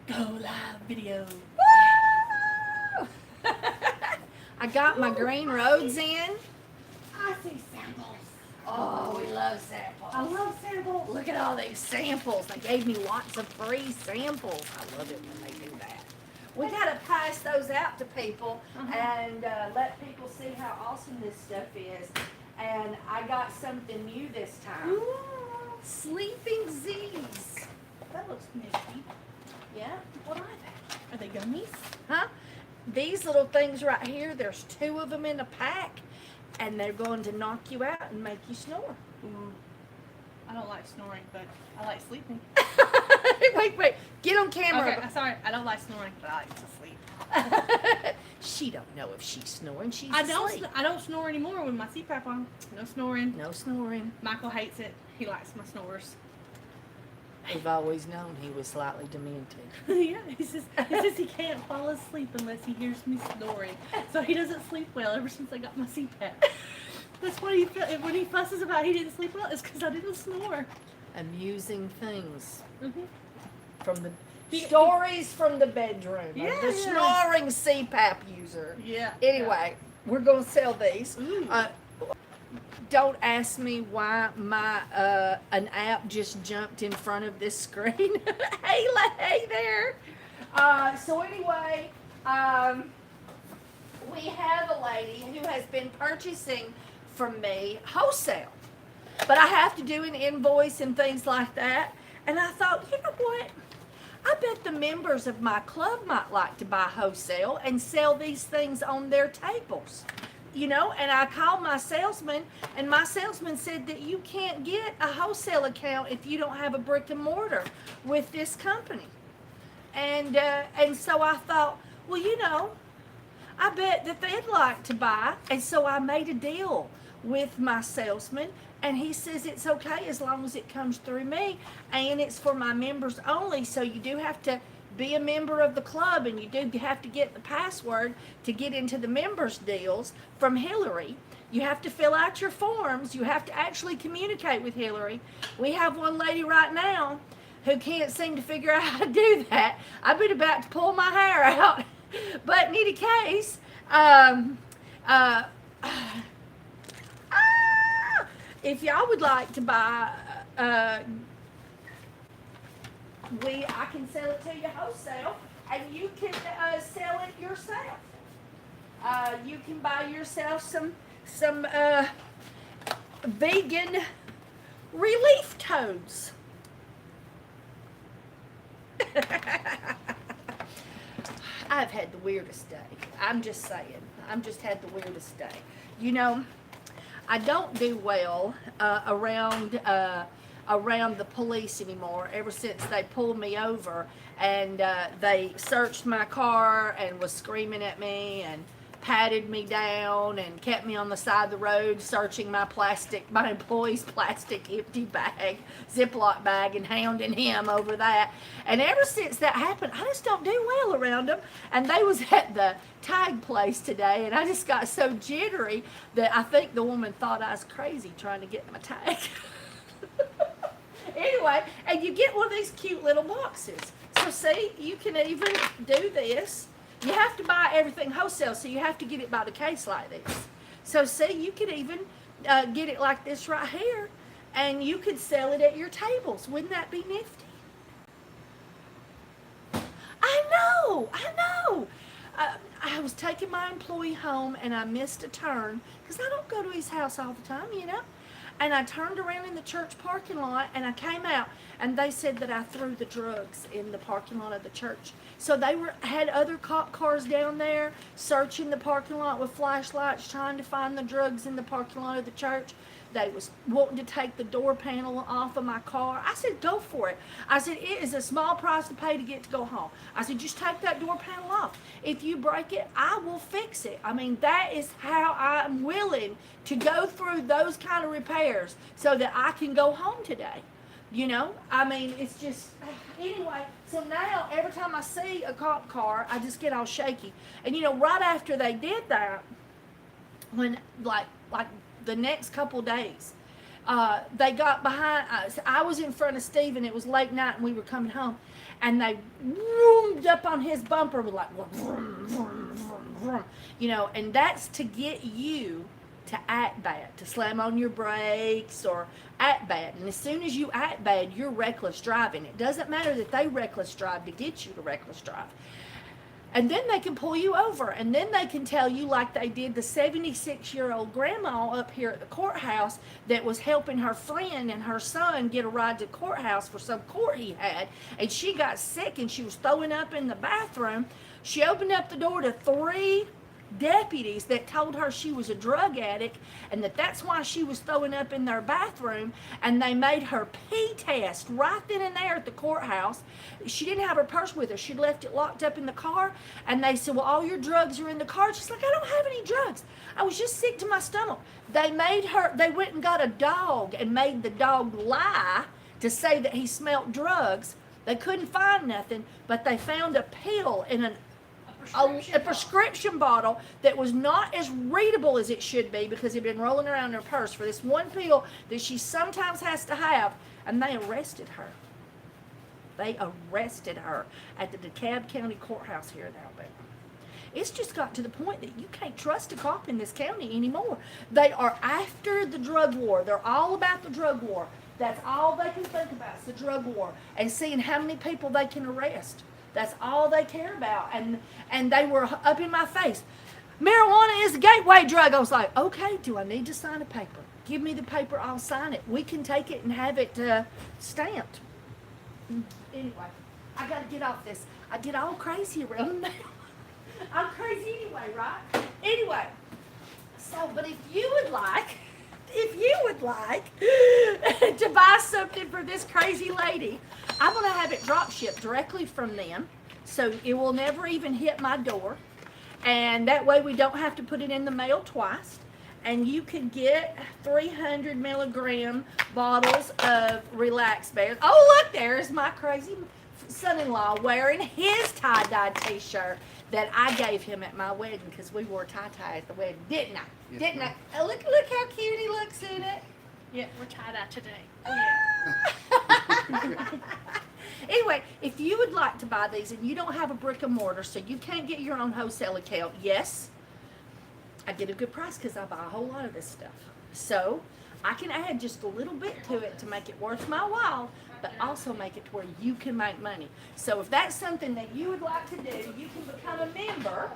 Go live video. Woo! I got my green roads in. I see samples. Oh, we love samples. I love samples. Look at all these samples. They gave me lots of free samples. I love it when they do that. We got to pass those out to people and let people see how awesome this stuff is. And I got something new this time. Ooh, Sleeping Z's. that looks nifty. Yeah, what are they? Are they gummies? Huh? These little things right here, there's 2 of them in a pack, and they're going to knock you out and make you snore. Ooh. I don't like snoring, but I like sleeping. wait, get on camera. Okay, sorry, I don't like snoring, but I like to sleep. She don't know if she's snoring. She's I asleep. don't snore anymore with my CPAP on. No snoring. No snoring. Michael hates it. He likes my snores. We've always known he was slightly demented. Yeah, he says he can't fall asleep unless he hears me snoring. So he doesn't sleep well ever since I got my CPAP. That's what when he fusses about he didn't sleep well, it's because I didn't snore. Amusing things Mm-hmm. from the stories from the bedroom. Yeah, Of the snoring CPAP user. Yeah. Anyway, we're gonna sell these. Ooh. Don't ask me why my an app just jumped in front of this screen. hey there. So anyway, we have a lady who has been purchasing from me wholesale, but I have to do an invoice and things like that. And I thought, you know what? I bet the members of my club might like to buy wholesale and sell these things on their tables. You know, and I called my salesman, and my salesman said that you can't get a wholesale account if you don't have a brick and mortar with this company. And so I thought, well, you know, I bet that they'd like to buy. And so I made a deal with my salesman, and he says it's okay as long as it comes through me, and it's for my members only. So you do have to be a member of the club, and you do have to get the password to get into the members deals from Hillary. You have to fill out your forms. You have to actually communicate with Hillary. We have one lady right now who can't seem to figure out how to do that. I've been about to pull my hair out. But in any case, if y'all would like to buy, I can sell it to you wholesale, and you can sell it yourself. You can buy yourself some vegan relief toads. I've had the weirdest day. I'm just saying. I'm just had the weirdest day. You know, I don't do well around the police anymore. Ever since they pulled me over and they searched my car and was screaming at me and patted me down and kept me on the side of the road searching my employee's plastic empty bag, Ziploc bag, and hounding him over that. And ever since that happened, I just don't do well around them. And they was at the tag place today, and I just got so jittery that I think the woman thought I was crazy trying to get my tag. Anyway, and you get one of these cute little boxes. So see, you can even do this. You have to buy everything wholesale, so you have to get it by the case like this. So see, you could even get it like this right here, and you could sell it at your tables. Wouldn't that be nifty? I know. I was taking my employee home, and I missed a turn, because I don't go to his house all the time, you know. And I turned around in the church parking lot, and I came out, and they said that I threw the drugs in the parking lot of the church. So they had other cop cars down there searching the parking lot with flashlights, trying to find the drugs in the parking lot of the church. They was wanting to take the door panel off of my car. I said, go for it. I said, it is a small price to pay to get to go home. I said, just take that door panel off. If you break it, I will fix it. I mean, that is how I'm willing to go through those kind of repairs so that I can go home today. You know, I mean, it's just, anyway, so now every time I see a cop car, I just get all shaky. And, you know, right after they did that, when, like the next couple days, they got behind us. I was in front of Steve, and it was late night, and we were coming home. and they roomed up on his bumper with like, vroom, vroom, vroom, vroom, you know, and that's to get you to act bad, to slam on your brakes or act bad. And as soon as you act bad, you're reckless driving. It doesn't matter that they reckless drive to get you to reckless drive. And then they can pull you over, and then they can tell you, like they did the 76-year-old grandma up here at the courthouse that was helping her friend and her son get a ride to the courthouse for some court he had, and she got sick and she was throwing up in the bathroom. She opened up the door to 3 deputies that told her she was a drug addict and that's why she was throwing up in their bathroom, and they made her pee test right then and there at the courthouse. She didn't have her purse with her. She'd left it locked up in the car, and they said, well, all your drugs are in the car. She's like, I don't have any drugs. I was just sick to my stomach. They went and got a dog and made the dog lie to say that he smelt drugs. They couldn't find nothing, but they found a pill in a prescription bottle that was not as readable as it should be because it had been rolling around in her purse for this one pill that she sometimes has to have, and they arrested her. They arrested her at the DeKalb County Courthouse here in Alabama. It's just got to the point that you can't trust a cop in this county anymore. They are after the drug war. They're all about the drug war. That's all they can think about is the drug war and seeing how many people they can arrest. That's all they care about. And they were up in my face. Marijuana is a gateway drug. I was like, okay, do I need to sign a paper? Give me the paper, I'll sign it. We can take it and have it stamped. Anyway, I got to get off this. I get all crazy around now. I'm crazy anyway, right? Anyway, so, but if you would like to buy something for this crazy lady, I'm going to have it drop shipped directly from them, so it will never even hit my door, and that way we don't have to put it in the mail twice, and you can get 300 milligram bottles of Relax Bears. Oh, look, there's my crazy son-in-law wearing his tie-dye t-shirt that I gave him at my wedding because we wore tie-dye at the wedding, didn't I? Yes, Didn't ma'am. I? Oh, look how cute he looks in it. Yeah, we're tie-dye today. Anyway, if you would like to buy these and you don't have a brick and mortar, so you can't get your own wholesale account, yes, I get a good price because I buy a whole lot of this stuff. So I can add just a little bit to it to make it worth my while, but also make it to where you can make money. So if that's something that you would like to do, you can become a member.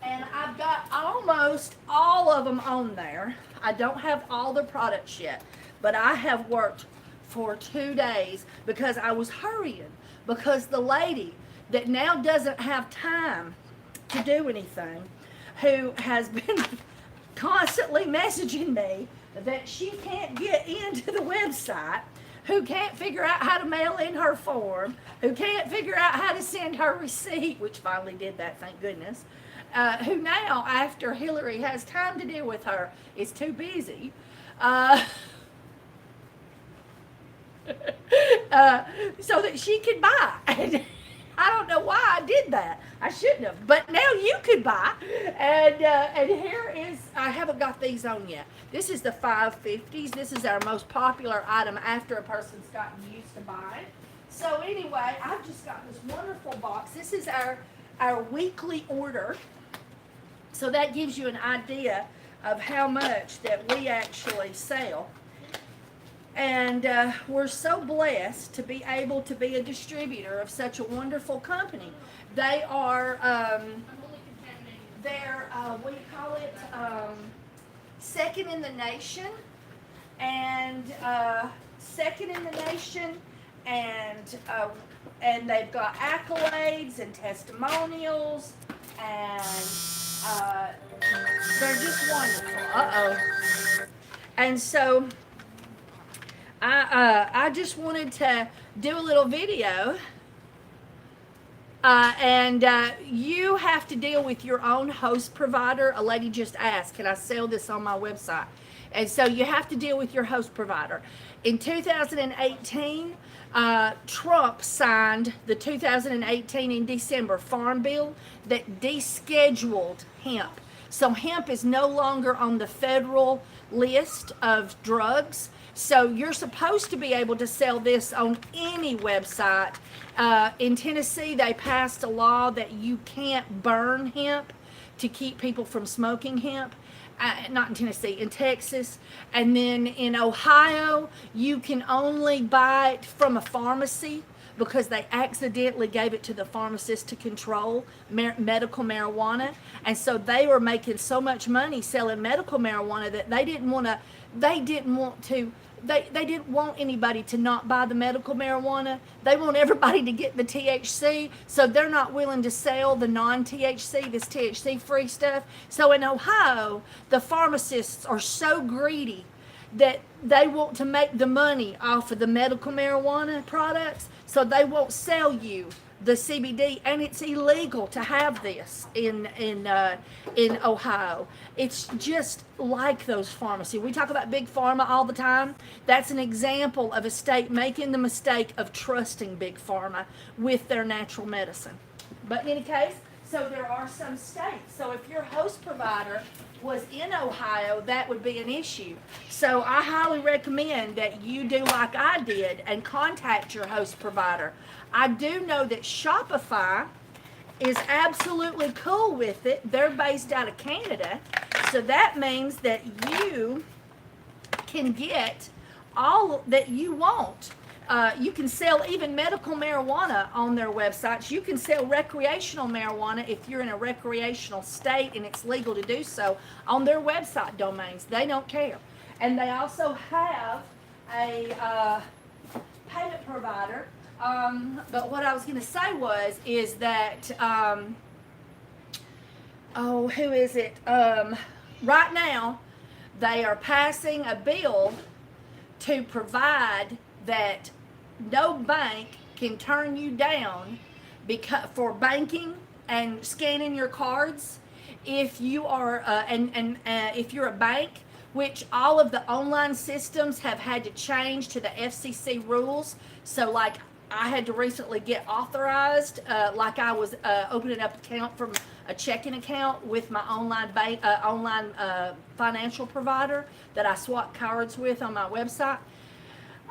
And I've got almost all of them on there. I don't have all the products yet, but I have worked for 2 days because I was hurrying, because the lady that now doesn't have time to do anything, who has been constantly messaging me that she can't get into the website, who can't figure out how to mail in her form, who can't figure out how to send her receipt, which finally did that, thank goodness, who now, after Hillary has time to deal with her, is too busy, so that she could buy. I don't know why I did that. I shouldn't have. But now you could buy. And here is, I haven't got these on yet. This is the 550s. This is our most popular item after a person's gotten used to buying. So anyway, I've just got this wonderful box. This is our weekly order. So that gives you an idea of how much that we actually sell. And we're so blessed to be able to be a distributor of such a wonderful company. They are, they're, what do you call it, second in the nation, and second in the nation, and they've got accolades and testimonials, and they're just wonderful. Uh-oh. And so I just wanted to do a little video, and you have to deal with your own host provider. A lady just asked, can I sell this on my website? And so you have to deal with your host provider. In 2018, Trump signed the 2018 in December Farm Bill that descheduled hemp. So hemp is no longer on the federal list of drugs. So you're supposed to be able to sell this on any website. In Tennessee, they passed a law that you can't burn hemp to keep people from smoking hemp. Not in Tennessee, in Texas. And then in Ohio, you can only buy it from a pharmacy because they accidentally gave it to the pharmacist to control medical marijuana. And so they were making so much money selling medical marijuana that they didn't want anybody to not buy the medical marijuana. They want everybody to get the THC, so they're not willing to sell the non-THC, this THC-free stuff. So in Ohio, the pharmacists are so greedy that they want to make the money off of the medical marijuana products, so they won't sell you the CBD, and it's illegal to have this in Ohio. It's just like those pharmacies. We talk about big pharma all the time. That's an example of a state making the mistake of trusting big pharma with their natural medicine. But in any case, so there are some states. So if your host provider was in Ohio, that would be an issue. So I highly recommend that you do like I did and contact your host provider. I do know that Shopify is absolutely cool with it. They're based out of Canada. So that means that you can get all that you want. You can sell even medical marijuana on their websites. You can sell recreational marijuana if you're in a recreational state and it's legal to do so on their website domains. They don't care. And they also have a payment provider. But what I was going to say is that, who is it? Right now, they are passing a bill to provide that no bank can turn you down for banking and scanning your cards if you are, if you're a bank, which all of the online systems have had to change to the FCC rules. So like, I had to recently get authorized, like I was opening up an account from a checking account with my online financial provider that I swap cards with on my website.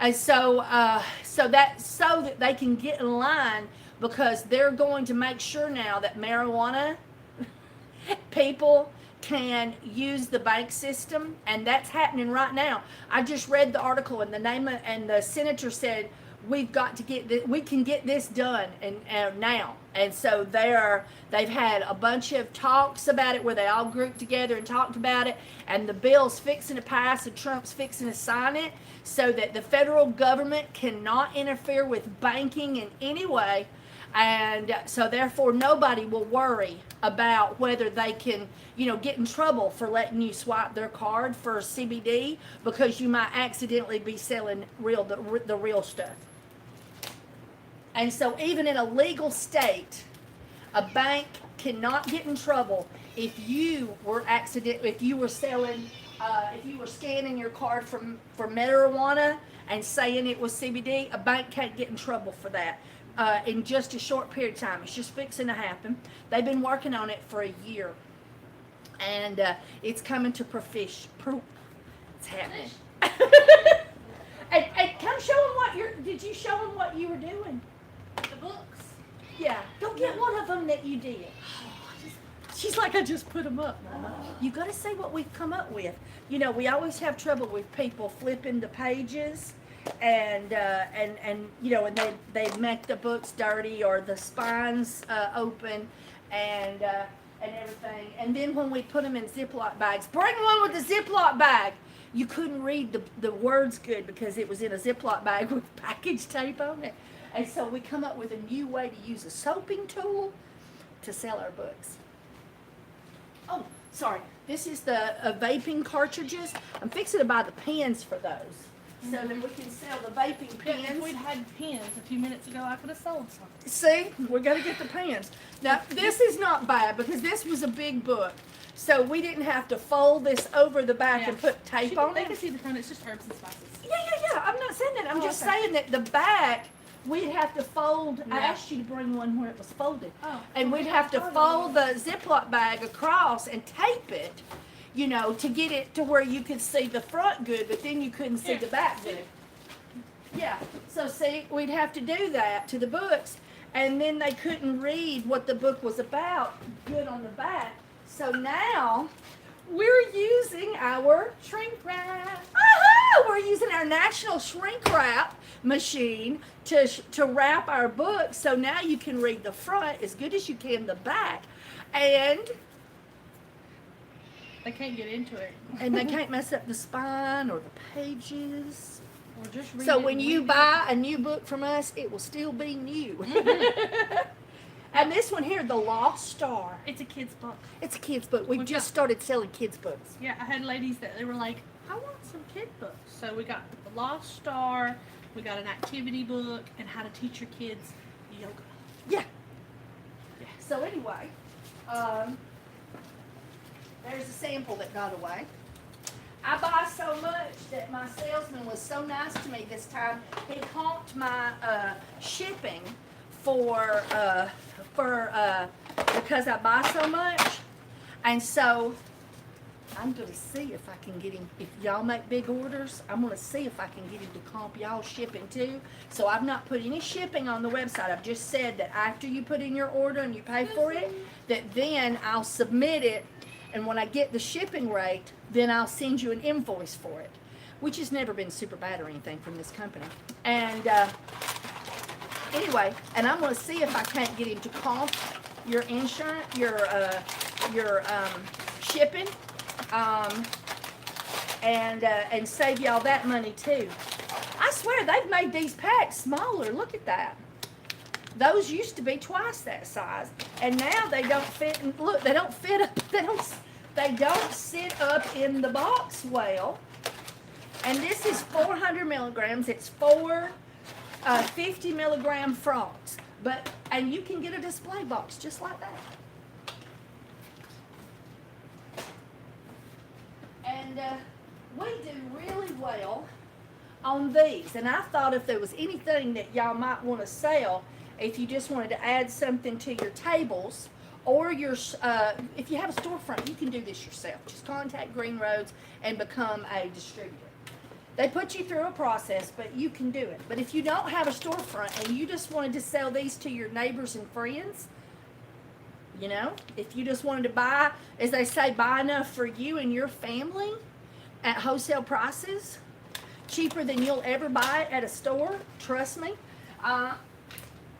And so that they can get in line, because they're going to make sure now that marijuana people can use the bank system, and that's happening right now. I just read the article, and the senator said, we've got to get this, we can get this done and now. And so they've had a bunch of talks about it where they all grouped together and talked about it, and the bill's fixing to pass and Trump's fixing to sign it so that the federal government cannot interfere with banking in any way. And so therefore nobody will worry about whether they can, get in trouble for letting you swipe their card for CBD, because you might accidentally be selling the real stuff. And so even in a legal state, a bank cannot get in trouble if you were scanning your card for marijuana and saying it was CBD. A bank can't get in trouble for that in just a short period of time. It's just fixing to happen. They've been working on it for a year, and it's coming to fruition. It's happening. And come show them did you show them what you were doing? The books. Yeah, go get one of them that you did. She's like, I just put them up, Mama. You got to see what we've come up with. We always have trouble with people flipping the pages, and they make the books dirty or the spines open, and everything. And then when we put them in Ziploc bags, bring one with the Ziploc bag. You couldn't read the words good because it was in a Ziploc bag with package tape on it. And so we come up with a new way to use a soaping tool to sell our books. Oh, sorry. This is the vaping cartridges. I'm fixing to buy the pens for those, so that we can sell the vaping pens. If we'd had pens a few minutes ago, I could have sold some. See, we're going to get the pens. Now, this is not bad because this was a big book. So we didn't have to fold this over the back and put tape on They it. can see the front. It's just herbs and spices. Yeah. I'm not saying that. I'm just saying that the back, we'd have to fold. I asked you to bring one where it was folded. Oh. And we'd have to fold the Ziploc bag across and tape it, you know, to get it to where you could see the front good, but then you couldn't see the back good. Yeah, so see, we'd have to do that to the books, and then they couldn't read what the book was about good on the back. So now we're using our Shrink wrap. we're using our national shrink wrap machine to wrap our books, so now you can read the front as good as you can the back, and They can't get into it. they can't mess up the spine or the pages. Or just read So it when and you read buy a new book from us, it will still be new. And this one here, The Lost Star. it's a kid's book. It's a kid's book. We've We've just got- started selling kids' books. Yeah, I had ladies that they were like, I want some kid books. So we got the Lost Star, we got an activity book, and how to teach your kids yoga. Yeah. Yeah. So anyway, there's a sample that got away. I buy so much that my salesman was so nice to me this time. He comped my shipping for because I buy so much, and so I'm gonna see if I can get him. If y'all make big orders, I'm gonna see if I can get him to comp y'all shipping too. So I've not put any shipping on the website. I've just said that after you put in your order and you pay for it, that then I'll submit it, and when I get the shipping rate, then I'll send you an invoice for it, which has never been super bad or anything from this company. And anyway, and I'm gonna see if I can't get him to comp your insurance, your shipping. And save y'all that money too. I swear they've made these packs smaller. Look at that. Those used to be twice that size, and now they don't fit. Look, they don't fit up. They don't sit up in the box well. And this is 400 milligrams. It's 4 50 milligram frogs. And you can get a display box just like that. And we do really well on these. And I thought if there was anything that y'all might want to sell, if you just wanted to add something to your tables, or your if you have a storefront, you can do this yourself. Just contact Green Roads and become a distributor. They put you through a process, but you can do it. But if you don't have a storefront and you just wanted to sell these to your neighbors and friends, you know, if you just wanted to buy, as they say, buy enough for you and your family at wholesale prices, cheaper than you'll ever buy it at a store, trust me,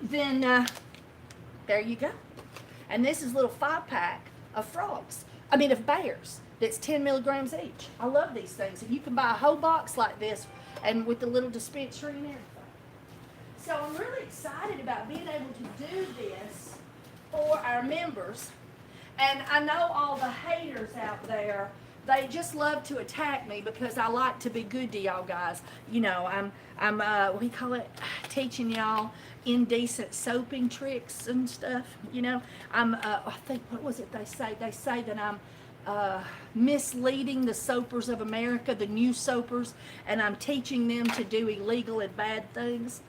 then there you go. And this is a little 5-pack of frogs. Of bears. That's 10 milligrams each. I love these things. And you can buy a whole box like this, and with the little dispenser and everything. So I'm really excited about being able to do this for our members. And I know all the haters out there, they just love to attack me because I like to be good to y'all guys. You know, I'm what do you call it, teaching y'all indecent soaping tricks and stuff. You know, I think, what was it they say? They say that I'm misleading the soapers of America, the new soapers, and I'm teaching them to do illegal and bad things.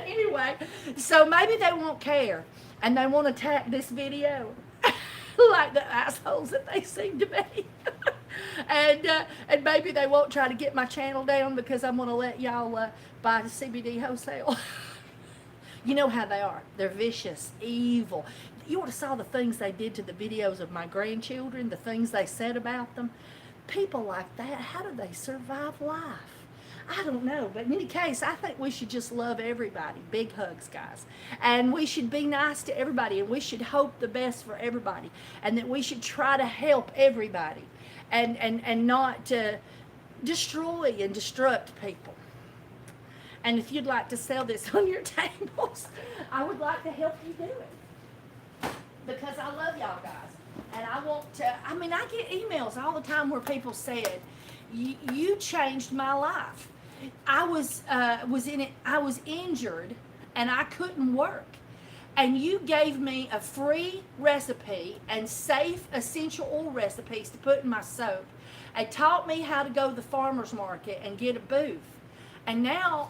Anyway, so maybe they won't care and they won't attack this video like the assholes that they seem to be. And maybe they won't try to get my channel down because I'm going to let y'all buy the CBD wholesale. You know how they are. They're vicious, evil. You would have saw the things they did to the videos of my grandchildren, the things they said about them. People like that, how do they survive life? I don't know. But in any case, I think we should just love everybody. Big hugs, guys. And we should be nice to everybody. And we should hope the best for everybody. And that we should try to help everybody. And not to destroy and destruct people. And if you'd like to sell this on your tables, I would like to help you do it. Because I love y'all guys. And I want to, I get emails all the time where people said, you changed my life. I was injured and I couldn't work. And you gave me a free recipe and safe essential oil recipes to put in my soap. And taught me how to go to the farmer's market and get a booth. And now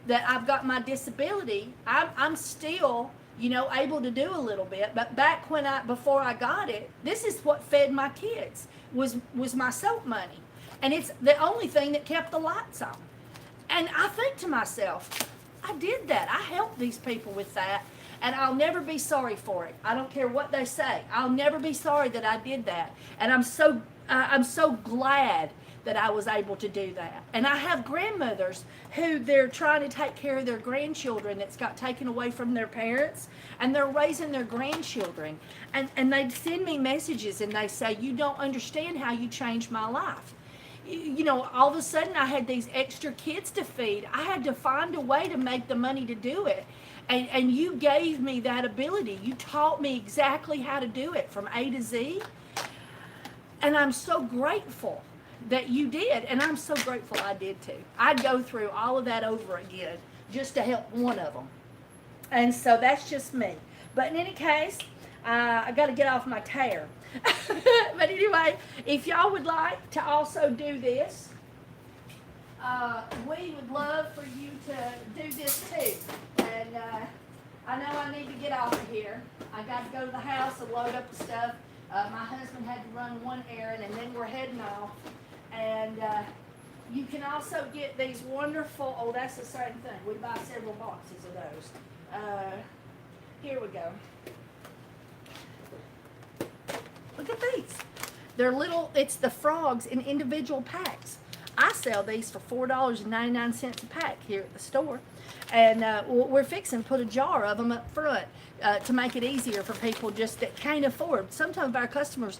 that I've got my disability, I'm still able to do a little bit. But back before I got it, this is what fed my kids was my soap money. And it's the only thing that kept the lights on. And I think to myself, I did that. I helped these people with that. And I'll never be sorry for it. I don't care what they say. I'll never be sorry that I did that. And I'm so glad that I was able to do that. And I have grandmothers who they're trying to take care of their grandchildren that's got taken away from their parents, and they're raising their grandchildren. And they send me messages and they say, you don't understand how you changed my life. All of a sudden I had these extra kids to feed. I had to find a way to make the money to do it. And you gave me that ability. You taught me exactly how to do it from A to Z. And I'm so grateful that you did. And I'm so grateful I did too. I'd go through all of that over again just to help one of them. And so that's just me. But in any case, I got to get off my tear. But anyway, if y'all would like to also do this, we would love for you to do this too. And I know I need to get off of here. I got to go to the house and load up the stuff. My husband had to run one errand, and then we're heading off. And you can also get these wonderful, oh, that's the same thing. We buy several boxes of those. Here we go. Look at these. They're little, it's the frogs in individual packs. I sell these for $4.99 a pack here at the store. And we're fixing to put a jar of them up front to make it easier for people just that can't afford. Sometimes of our customers,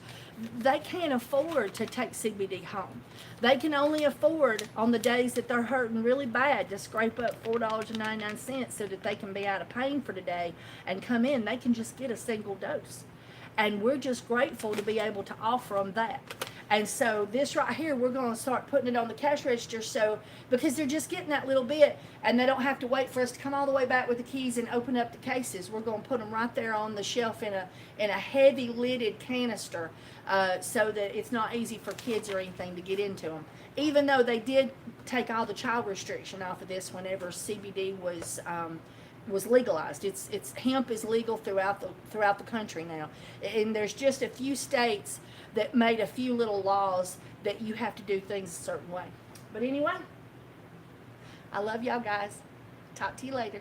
they can't afford to take CBD home. They can only afford on the days that they're hurting really bad to scrape up $4.99 so that they can be out of pain for today and come in. They can just get a single dose. And we're just grateful to be able to offer them that. And so this right here, we're going to start putting it on the cash register, so because they're just getting that little bit and they don't have to wait for us to come all the way back with the keys and open up the cases. We're going to put them right there on the shelf in a heavy lidded canister so that it's not easy for kids or anything to get into them. Even though they did take all the child restriction off of this whenever CBD was legalized. It's hemp is legal throughout the country now, and there's just a few states that made a few little laws that you have to do things a certain way. But anyway, I love y'all guys. Talk to you later.